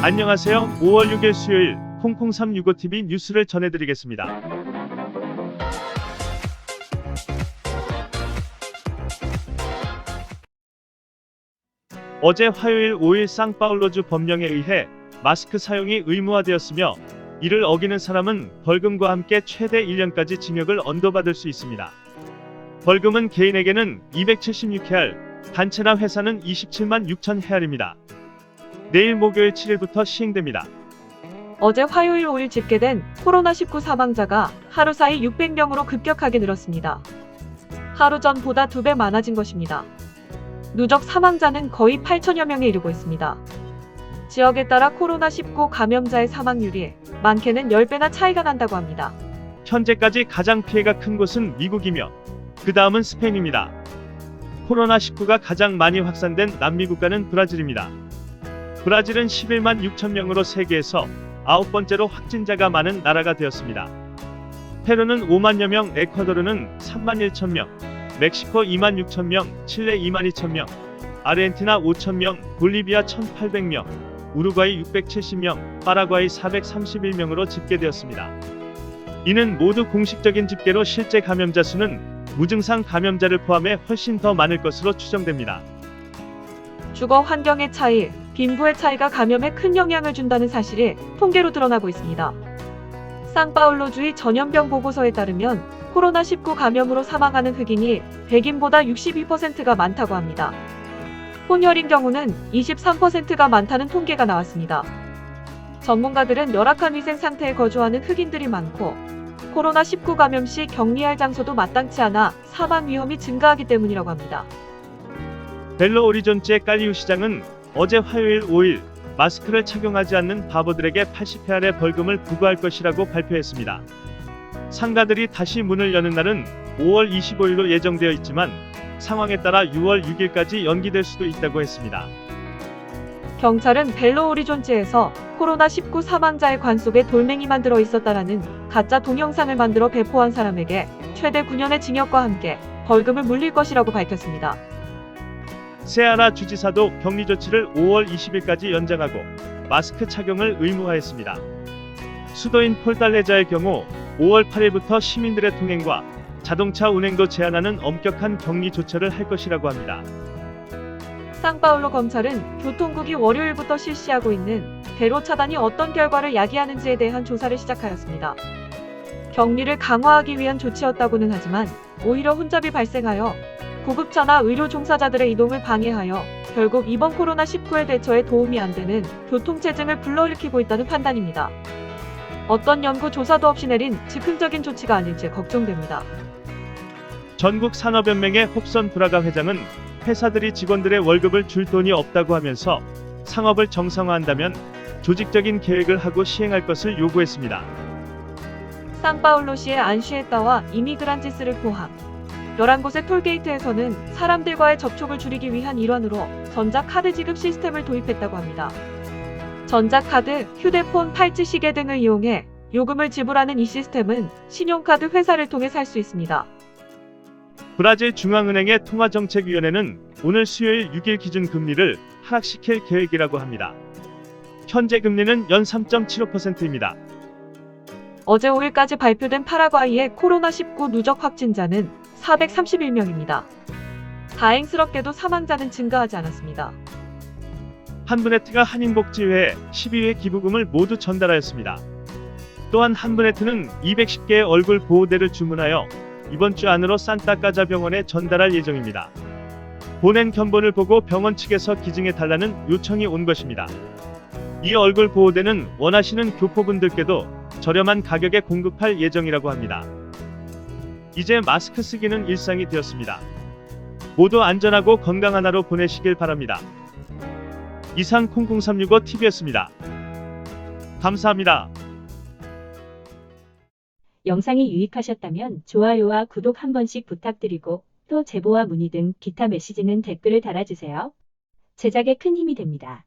안녕하세요. 5월 6일 수요일 00365TV 뉴스를 전해드리겠습니다. 어제 화요일 5일 상파울로주 법령에 의해 마스크 사용이 의무화되었으며 이를 어기는 사람은 벌금과 함께 최대 1년까지 징역을 언도받을 수 있습니다. 벌금은 개인에게는 276헤알, 단체나 회사는 27만 6천 헤알입니다. 내일 목요일 7일부터 시행됩니다. 어제 화요일 5일 집계된 코로나19 사망자가 하루 사이 600명으로 급격하게 늘었습니다. 하루 전보다 2배 많아진 것입니다. 누적 사망자는 거의 8천여 명에 이르고 있습니다. 지역에 따라 코로나19 감염자의 사망률이 많게는 10배나 차이가 난다고 합니다. 현재까지 가장 피해가 큰 곳은 미국이며 그 다음은 스페인입니다. 코로나19가 가장 많이 확산된 남미 국가는 브라질입니다. 브라질은 11만 6천 명으로 세계에서 9번째로 확진자가 많은 나라가 되었습니다. 페루는 5만여 명, 에콰도르는 3만 1천 명, 멕시코 2만 6천 명, 칠레 2만 2천 명, 아르헨티나 5천 명, 볼리비아 1,800명, 우루과이 670명, 파라과이 431명으로 집계되었습니다. 이는 모두 공식적인 집계로 실제 감염자 수는 무증상 감염자를 포함해 훨씬 더 많을 것으로 추정됩니다. 주거 환경의 차이, 빈부의 차이가 감염에 큰 영향을 준다는 사실이 통계로 드러나고 있습니다. 상파울로주의 전염병 보고서에 따르면 코로나19 감염으로 사망하는 흑인이 백인보다 62%가 많다고 합니다. 혼혈인 경우는 23%가 많다는 통계가 나왔습니다. 전문가들은 열악한 위생 상태에 거주하는 흑인들이 많고 코로나19 감염 시 격리할 장소도 마땅치 않아 사망 위험이 증가하기 때문이라고 합니다. 벨로 오리존체 깔리우 시장은 어제 화요일 5일 마스크를 착용하지 않는 바보들에게 80헤알의 벌금을 부과할 것이라고 발표했습니다. 상가들이 다시 문을 여는 날은 5월 25일로 예정되어 있지만 상황에 따라 6월 6일까지 연기될 수도 있다고 했습니다. 경찰은 벨로 오리존체에서 코로나19 사망자의 관 속에 돌멩이만 들어 있었다라는 가짜 동영상을 만들어 배포한 사람에게 최대 9년의 징역과 함께 벌금을 물릴 것이라고 밝혔습니다. 세아라 주지사도 격리 조치를 5월 20일까지 연장하고 마스크 착용을 의무화했습니다. 수도인 폴달레자의 경우 5월 8일부터 시민들의 통행과 자동차 운행도 제한하는 엄격한 격리 조처를 할 것이라고 합니다. 상파울로 검찰은 교통국이 월요일부터 실시하고 있는 대로 차단이 어떤 결과를 야기하는지에 대한 조사를 시작하였습니다. 격리를 강화하기 위한 조치였다고는 하지만 오히려 혼잡이 발생하여 구급차나 의료 종사자들의 이동을 방해하여 결국 이번 코로나19의 대처에 도움이 안 되는 교통체증을 불러일으키고 있다는 판단입니다. 어떤 연구 조사도 없이 내린 즉흥적인 조치가 아닐지 걱정됩니다. 전국산업연맹의 홉선 브라가 회장은 회사들이 직원들의 월급을 줄 돈이 없다고 하면서 상업을 정상화한다면 조직적인 계획을 하고 시행할 것을 요구했습니다. 상파울로시의 안시에따와 이미그란지스를 포함 11곳의 톨게이트에서는 사람들과의 접촉을 줄이기 위한 일환으로 전자카드 지급 시스템을 도입했다고 합니다. 전자카드, 휴대폰, 팔찌, 시계 등을 이용해 요금을 지불하는 이 시스템은 신용카드 회사를 통해 살 수 있습니다. 브라질 중앙은행의 통화정책위원회는 오늘 수요일 6일 기준 금리를 하락시킬 계획이라고 합니다. 현재 금리는 연 3.75%입니다. 어제 5일까지 발표된 파라과이의 코로나19 누적 확진자는 431명입니다. 다행스럽게도 사망자는 증가하지 않았습니다. 한브네트가 한인복지회에 12회 기부금을 모두 전달하였습니다. 또한 한브네트는 210개의 얼굴 보호대를 주문하여 이번 주 안으로 산타까자 병원에 전달할 예정입니다. 보낸 견본을 보고 병원 측에서 기증해달라는 요청이 온 것입니다. 이 얼굴 보호대는 원하시는 교포분들께도 저렴한 가격에 공급할 예정이라고 합니다. 이제 마스크 쓰기는 일상이 되었습니다. 모두 안전하고 건강한 하루 보내시길 바랍니다. 이상 00365TV였습니다. 감사합니다. 영상이 유익하셨다면 좋아요와 구독 한 번씩 부탁드리고 또 제보와 문의 등 기타 메시지는 댓글을 달아주세요. 제작에 큰 힘이 됩니다.